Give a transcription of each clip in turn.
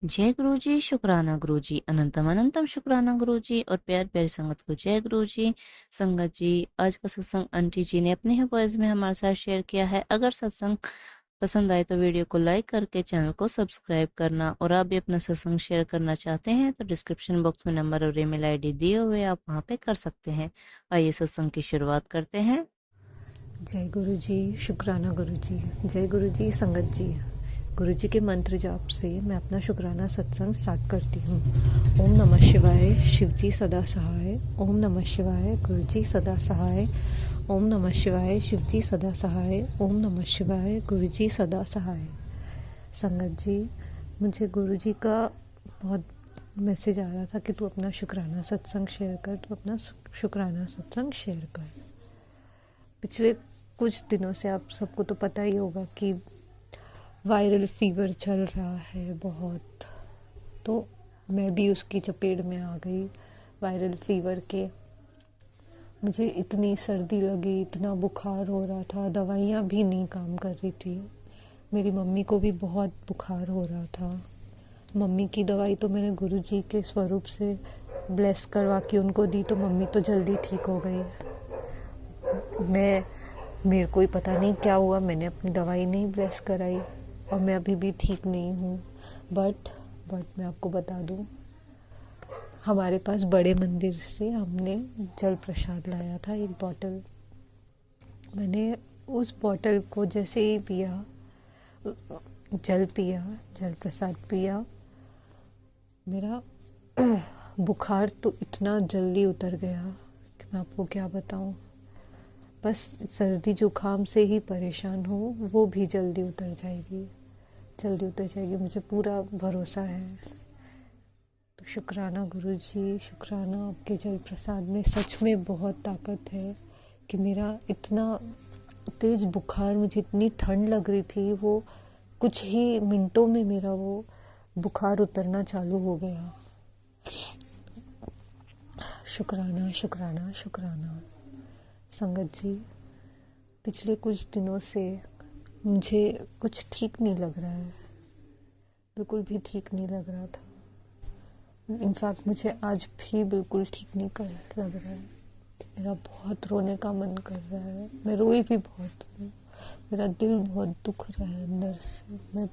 जय गुरु जी, शुक्राना गुरु जी, अनंतम अनंतम शुक्राना गुरु जी और प्यार प्यारी संगत को जय गुरु जी। संगत जी, आज का सत्संग आंटी जी ने अपने ही वॉइस में हमारे साथ शेयर किया है। अगर सत्संग पसंद आए तो वीडियो को लाइक करके चैनल को सब्सक्राइब करना, और आप भी अपना सत्संग शेयर करना चाहते हैं तो डिस्क्रिप्शन बॉक्स में नंबर और ईमेल आईडी दिए हुए आप वहां पे कर सकते हैं। आइए सत्संग की शुरुआत करते हैं। जय गुरु जी, शुक्राना गुरु जी। जय गुरु जी, संगत जी। गुरु जी के मंत्र जाप से मैं अपना शुक्राना सत्संग स्टार्ट करती हूँ। ओम नमः शिवाय, शिव जी सदा सहाय। ओम नमः शिवाय, गुरु जी सदा सहाय। ओम नमः शिवाय, शिव जी सदा सहाय। ओम नमः शिवाय, गुरु जी सदा सहाय। संगत जी, मुझे गुरु जी का बहुत मैसेज आ रहा था कि तू अपना शुक्राना सत्संग शेयर कर, तू अपना शुक्राना सत्संग शेयर कर। पिछले कुछ दिनों से आप सबको तो पता ही होगा कि वायरल फीवर चल रहा है बहुत, तो मैं भी उसकी चपेट में आ गई वायरल फीवर के। मुझे इतनी सर्दी लगी, इतना बुखार हो रहा था, दवाइयाँ भी नहीं काम कर रही थी। मेरी मम्मी को भी बहुत बुखार हो रहा था। मम्मी की दवाई तो मैंने गुरु जी के स्वरूप से ब्लेस करवा के उनको दी, तो मम्मी तो जल्दी ठीक हो गई। मेरे को ही पता नहीं क्या हुआ, मैंने अपनी दवाई नहीं ब्लेस कराई और मैं अभी भी ठीक नहीं हूँ। बट मैं आपको बता दूँ, हमारे पास बड़े मंदिर से हमने जल प्रसाद लाया था, एक बॉटल। मैंने उस बॉटल को जैसे ही पिया, जल प्रसाद पिया, मेरा बुखार तो इतना जल्दी उतर गया कि मैं आपको क्या बताऊँ। बस सर्दी जुकाम से ही परेशान हो, वो भी जल्दी उतर जाएगी, मुझे पूरा भरोसा है। तो शुक्राना गुरु जी, शुक्राना, आपके जल प्रसाद में सच में बहुत ताकत है कि मेरा इतना तेज बुखार, मुझे इतनी ठंड लग रही थी, वो कुछ ही मिनटों में मेरा वो बुखार उतरना चालू हो गया। शुक्राना शुक्राना शुक्राना। संगत जी, पिछले कुछ दिनों से मुझे कुछ ठीक नहीं लग रहा है, बिल्कुल भी ठीक नहीं लग रहा था। इनफैक्ट मुझे आज भी बिल्कुल ठीक नहीं कर लग रहा है। मेरा बहुत रोने का मन कर रहा है, मैं रोई भी बहुत हूँ, मेरा दिल बहुत दुख रहा है अंदर से।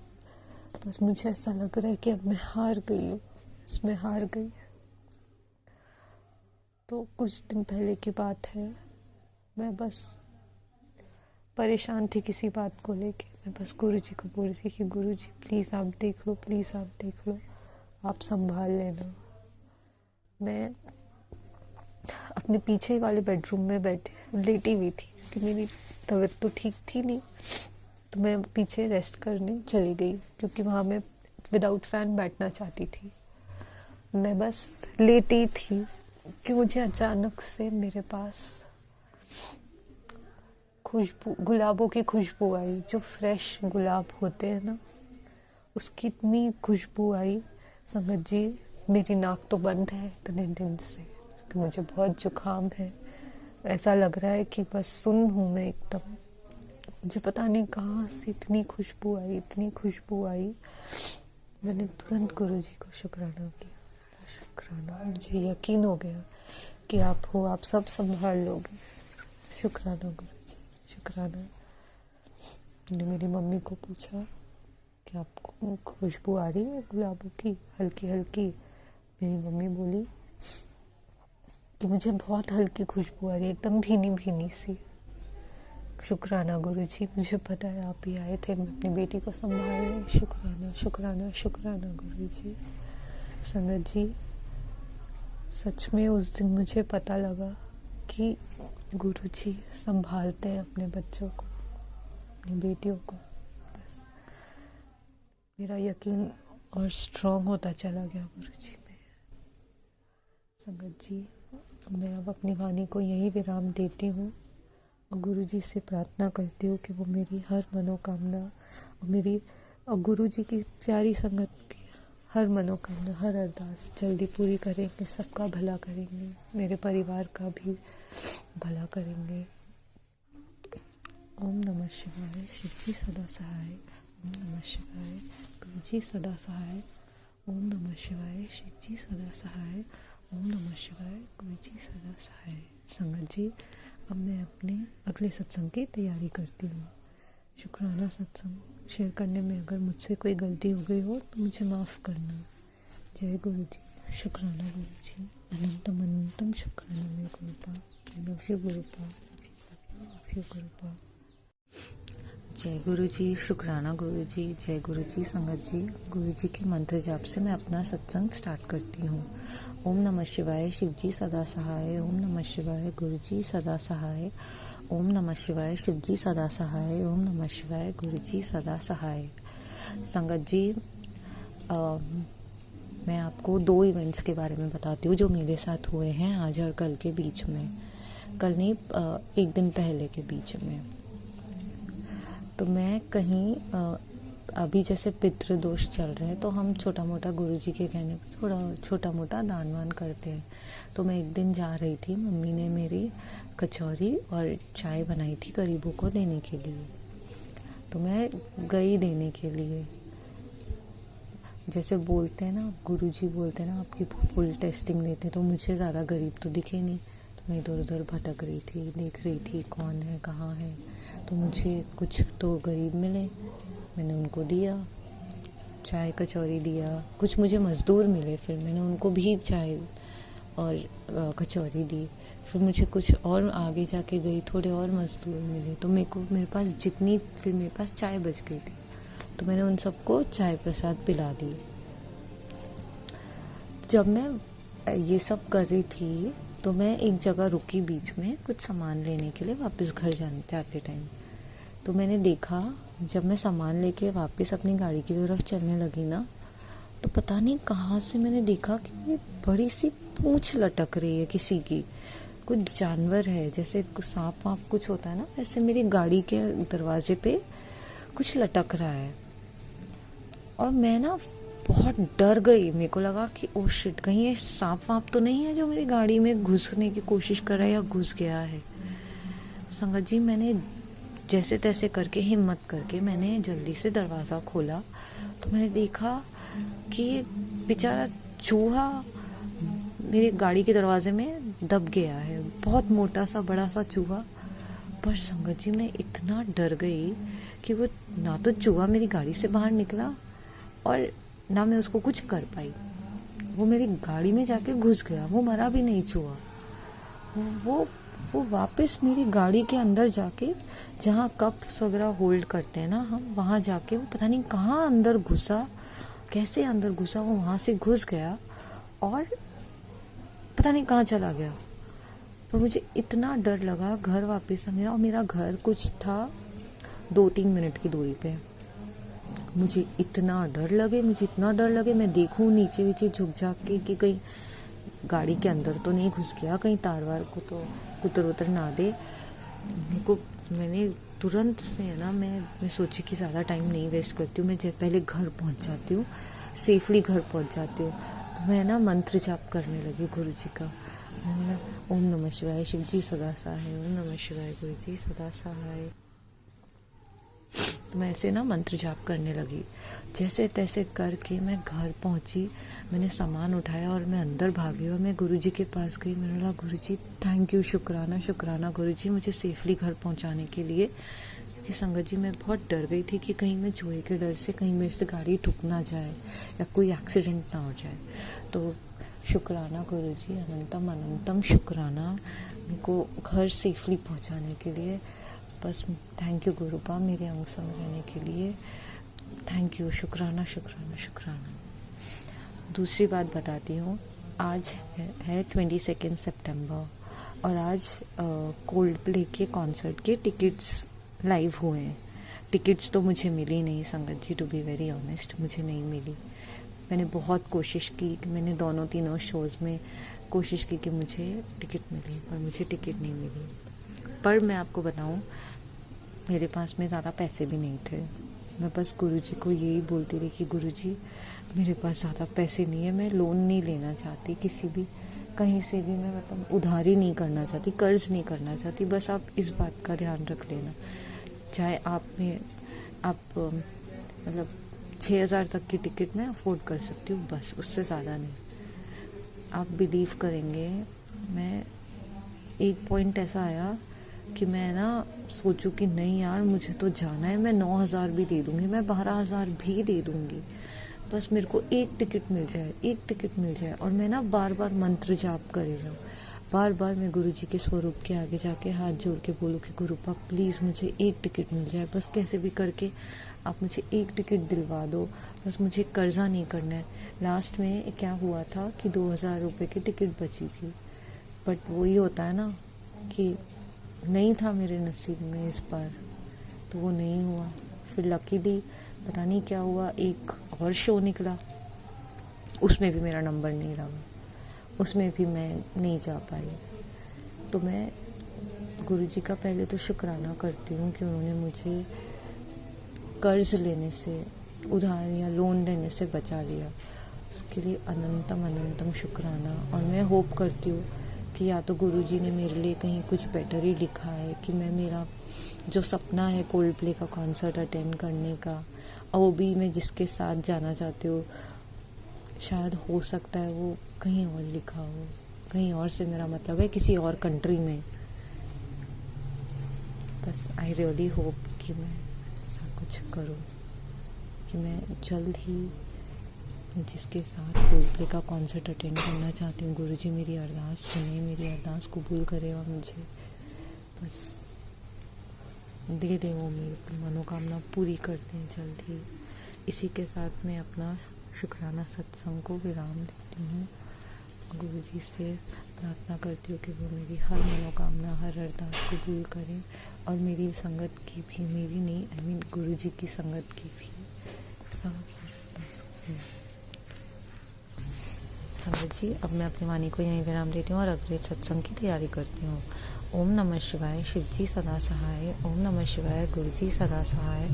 मुझे ऐसा लग रहा है कि अब मैं हार गई हूँ, इसमें हार गई। तो कुछ दिन पहले की बात है, मैं बस परेशान थी किसी बात को लेके। मैं बस गुरु जी को बोल रही थी कि गुरु जी प्लीज़ आप देख लो, प्लीज़ आप देख लो, आप संभाल लेना। मैं अपने पीछे वाले बेडरूम में लेटी हुई थी क्योंकि मेरी तबीयत तो ठीक थी नहीं, तो मैं पीछे रेस्ट करने चली गई क्योंकि वहाँ मैं विदाउट फैन बैठना चाहती थी। मैं बस लेटी थी कि मुझे अचानक से मेरे पास खुशबू, गुलाबों की खुशबू आई, जो फ्रेश गुलाब होते हैं ना, उसकी इतनी खुशबू आई। संगत जी, मेरी नाक तो बंद है इतने दिन से कि मुझे बहुत जुकाम है। ऐसा लग रहा है कि बस सुन्न हूँ मैं एकदम। मुझे पता नहीं कहाँ से इतनी खुशबू आई, इतनी खुशबू आई। मैंने तुरंत गुरु जी को शुक्राना किया। शुक्राना, मुझे यकीन हो गया कि आप हो, आप सब संभाल लोगे। शुक्राना गुरु जी, शुक्राना। मैंने मेरी मम्मी को पूछा कि आपको खुशबू आ रही है गुलाबों की, हल्की हल्की? मेरी मम्मी बोली कि मुझे बहुत हल्की खुशबू आ रही है, एकदम भीनी भीनी सी। शुक्राना गुरु जी, मुझे पता है आप ही आए थे मैं अपनी बेटी को संभालने। शुक्राना शुक्राना शुक्राना गुरु जी। संगत जी, सच में उस दिन मुझे पता लगा कि गुरु जी संभालते हैं अपने बच्चों को, अपनी बेटियों को। बस मेरा यकीन और स्ट्रॉन्ग होता चला गया गुरु जी में। संगत जी, मैं अब अपनी वाणी को यही विराम देती हूँ और गुरु जी से प्रार्थना करती हूँ कि वो मेरी हर मनोकामना और गुरु जी की प्यारी संगत की हर मनोकामना, हर अरदास जल्दी पूरी करेंगे, सबका भला करेंगे, मेरे परिवार का भी भला करेंगे। ओम नमः शिवाय, शिव जी सदा सहाय। ओम नमः शिवाय, गुरु जी सदा सहाय। ओम नमः शिवाय, शिव जी सदा सहाय। ओम नमः शिवाय, गुरु जी सदा सहाय। संगत जी, अब मैं अपने अगले सत्संग की तैयारी करती हूँ। शुक्राना सत्संग शेयर करने में अगर मुझसे कोई गलती हो गई हो तो मुझे माफ़ करना। जय गुरु जी, शुक्राना गुरु जी, अनंतम अनंतम शुक्राना मेरे Gurupa. Love you Gurupa, love you Gurupa. जय गुरु जी, शुक्राना गुरु जी, जय गुरु जी। संगत जी, गुरु जी के मंत्र जाप से मैं अपना सत्संग स्टार्ट करती हूँ। ओम नमः शिवाय, शिव जी सदा सहाय। ओम नमः शिवाय, गुरु जी सदा सहाय। ओम नमः शिवाय, शिव जी सदा सहाय। ओम नमः शिवाय, गुरु जी सदा सहाय। संगत जी, मैं आपको 2 इवेंट्स के बारे में बताती हूँ जो मेरे साथ हुए हैं आज और कल के बीच में। कल नहीं, 1 दिन पहले के बीच में। तो मैं कहीं अभी जैसे पितृदोष चल रहे हैं तो हम छोटा मोटा गुरुजी के कहने पर थोड़ा छोटा मोटा दान वान करते हैं। तो मैं एक दिन जा रही थी, मम्मी ने मेरी कचौरी और चाय बनाई थी गरीबों को देने के लिए। तो मैं गई देने के लिए। जैसे बोलते हैं ना, गुरुजी बोलते हैं ना आपकी फुल टेस्टिंग लेते हैं, तो मुझे ज़्यादा गरीब तो दिखे नहीं। तो मैं इधर उधर भटक रही थी, देख रही थी कौन है कहाँ है। तो मुझे कुछ तो गरीब मिले, मैंने उनको दिया, चाय कचौरी दिया। कुछ मुझे मज़दूर मिले, फिर मैंने उनको भी चाय और कचौरी दी। फिर मुझे कुछ और आगे जाके गई, थोड़े और मज़दूर मिले, तो मेरे पास जितनी, फिर मेरे पास चाय बच गई थी, तो मैंने उन सबको चाय प्रसाद पिला दी। जब मैं ये सब कर रही थी तो मैं एक जगह रुकी बीच में कुछ सामान लेने के लिए, वापस घर जाते टाइम। तो मैंने देखा, जब मैं सामान लेके वापस अपनी गाड़ी की तरफ चलने लगी ना, तो पता नहीं कहाँ से मैंने देखा कि ये बड़ी सी पूंछ लटक रही है किसी की। कुछ जानवर है, जैसे सांप वाप कुछ होता है ना, वैसे मेरी गाड़ी के दरवाजे पे कुछ लटक रहा है। और मैं ना बहुत डर गई। मेरे को लगा कि ओ शिट, कहीं ये सांप वाप तो नहीं है जो मेरी गाड़ी में घुसने की कोशिश कर रहा है या घुस गया है। संगत जी, मैंने जैसे तैसे करके, हिम्मत करके मैंने जल्दी से दरवाज़ा खोला, तो मैंने देखा कि बेचारा चूहा मेरी गाड़ी के दरवाजे में दब गया है। बहुत मोटा सा बड़ा सा चूहा। पर संगत जी, मैं इतना डर गई कि वो ना तो चूहा मेरी गाड़ी से बाहर निकला और ना मैं उसको कुछ कर पाई। वो मेरी गाड़ी में जाके घुस गया। वो मरा भी नहीं चूहा। वो वापस मेरी गाड़ी के अंदर जाके, जहाँ कप्स वगैरह होल्ड करते हैं ना हम, वहाँ जाके वो पता नहीं कहाँ अंदर घुसा, कैसे अंदर घुसा, वो वहाँ से घुस गया और पता नहीं कहाँ चला गया। पर मुझे इतना डर लगा। घर वापस मेरा, और मेरा घर कुछ था 2-3 मिनट की दूरी पे। मुझे इतना डर लगे, मैं देखूं नीचे वीचे झुक झाक के कि कहीं गाड़ी के अंदर तो नहीं घुस गया, कहीं तार वार को तो कुतर उतर ना दे। मैंने तुरंत से है ना, मैं सोची कि ज़्यादा टाइम नहीं वेस्ट करती हूँ, मैं पहले घर पहुँच जाती हूँ, सेफली घर पहुँच जाती हूँ। तो मैं ना मंत्र जाप करने लगी गुरु जी का। ओम नमः शिवाय, शिव जी सदा सहाय। ओम नमः शिवाय, गुरु जी सदा सहाय। तो मैं ऐसे ना मंत्र जाप करने लगी। जैसे तैसे करके मैं घर पहुंची, मैंने सामान उठाया और मैं अंदर भागी और मैं गुरुजी के पास गई। मैंने बोला, गुरुजी थैंक यू, शुक्राना गुरुजी, मुझे सेफली घर पहुंचाने के लिए। कि संगत जी, मैं बहुत डर गई थी कि कहीं मैं चूहे के डर से कहीं मेरे से गाड़ी ठुक ना जाए या कोई एक्सीडेंट ना हो जाए। तो शुक्राना गुरुजी, अनंतम अनंतम शुक्राना मेरे को घर सेफली पहुंचाने के लिए। बस थैंक यू गुरुपा, मेरे अंग संग रहने के लिए थैंक यू। शुक्राना। दूसरी बात बताती हूँ। आज है 22 सितंबर और आज कोल्ड प्ले के कॉन्सर्ट के टिकट्स लाइव हुए हैं। टिकट्स तो मुझे मिली नहीं संगत जी, टू बी वेरी ऑनेस्ट, मुझे नहीं मिली। मैंने बहुत कोशिश की, मैंने तीनों शोज़ में कोशिश की कि मुझे टिकट मिले, पर मुझे टिकट नहीं मिली। पर मैं आपको बताऊं, मेरे पास में ज़्यादा पैसे भी नहीं थे। मैं बस गुरुजी को यही बोलती रही कि गुरुजी, मेरे पास ज़्यादा पैसे नहीं है, मैं लोन नहीं लेना चाहती किसी भी, कहीं से भी मैं मतलब उधारी नहीं करना चाहती, कर्ज नहीं करना चाहती। बस आप इस बात का ध्यान रख लेना। चाहे आप मतलब 6,000 तक की टिकट मैं अफोर्ड कर सकती हूँ, बस उससे ज़्यादा नहीं। आप बिलीव करेंगे, मैं एक पॉइंट ऐसा आया कि मैं ना सोचूं कि नहीं यार मुझे तो जाना है, मैं 9,000 भी दे दूँगी, मैं 12,000 भी दे दूँगी, बस मेरे को एक टिकट मिल जाए, एक टिकट मिल जाए। और मैं ना बार बार मंत्र जाप करे जाऊँ, बार बार मैं गुरुजी के स्वरूप के आगे जाके हाथ जोड़ के बोलूँ कि गुरुपा प्लीज़ मुझे एक टिकट मिल जाए, बस कैसे भी करके आप मुझे एक टिकट दिलवा दो, बस मुझे कर्जा नहीं करना है। लास्ट में क्या हुआ था कि 2,000 रुपये की टिकट बची थी, बट वही होता है ना कि नहीं था मेरे नसीब में इस बार, तो वो नहीं हुआ। फिर लकीली पता नहीं क्या हुआ, एक और शो निकला, उसमें भी मेरा नंबर नहीं लगा, उसमें भी मैं नहीं जा पाई। तो मैं गुरुजी का पहले तो शुक्राना करती हूँ कि उन्होंने मुझे कर्ज लेने से, उधार या लोन लेने से बचा लिया, उसके लिए अनंतम अनंतम शुक्राना। और मैं होप करती हूँ कि या तो गुरुजी ने मेरे लिए कहीं कुछ बेटर ही लिखा है, कि मैं मेरा जो सपना है कोल्ड प्ले का कॉन्सर्ट अटेंड करने का, और वो भी मैं जिसके साथ जाना चाहती हूँ, शायद हो सकता है वो कहीं और लिखा हो, कहीं और से मेरा मतलब है किसी और कंट्री में। बस आई रियली होप कि मैं ऐसा कुछ करूँ कि मैं जल्द ही मैं जिसके साथ कोल्ड प्ले का कॉन्सर्ट अटेंड करना चाहती हूँ, गुरुजी मेरी अरदास सुने, मेरी अरदास कबूल करे और मुझे बस दे दे वो मेरी मनोकामना पूरी करते हैं जल्द ही। इसी के साथ मैं अपना शुक्राना सत्संग को विराम देती हूँ। गुरुजी से प्रार्थना करती हूँ कि वो मेरी हर मनोकामना, हर अरदास कबूल करें, और मेरी संगत की भी, मेरी नहीं आई मीन गुरुजी की संगत की भी सब संगत जी। अब मैं अपनी वाणी को यहीं विराम देती हूँ और अगले सत्संग की तैयारी करती हूँ। ओम नमः शिवाय, शिवजी सदा सहाय। ओम नमः शिवाय, गुरुजी सदा सहाय।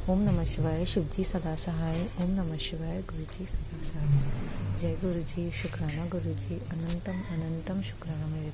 ओम नमः शिवाय, शिवजी सदा सहाय। ओम नमः शिवाय, गुरुजी सदा सहाय। जय गुरुजी, शुक्राना गुरुजी, अनंतम अनंतम शुक्राना मेरे।